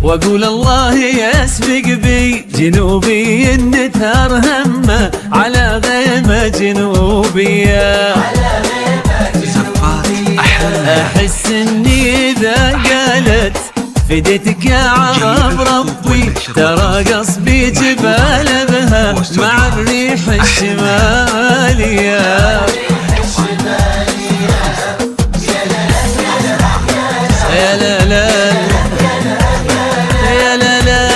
واقول الله يسبق بي جنوبي النثار همه على غيمة جنوبية. احس اني اذا قالت فديتك يا عرب ربي ترى قصبي جبال بها مع الريح الشمالية. يا لا لا يا لا لا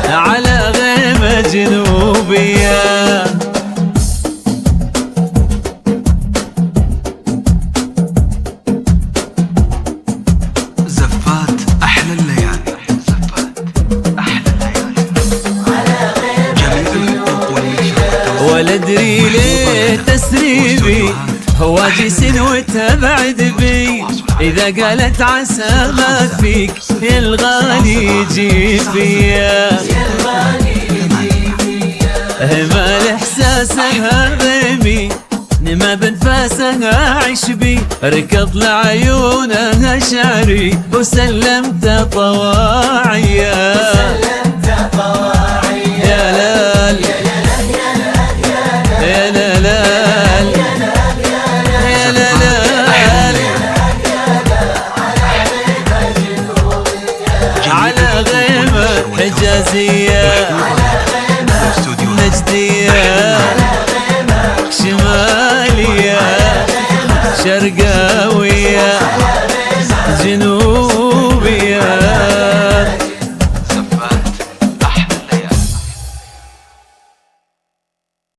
على غيمة جنوبية. ولا ادري ليه تسريبي هواجس وتبعد بي اذا قالت عسى ما فيك يا الغالي يجي فيا. همال احساسها غيمي نما بنفاسها عيش بي ركض لعيونها شعري وسلمت طواعية. يا لال يا لا لا يا لا لا على غيمة حجازية نجدية شمالية شرقاوية.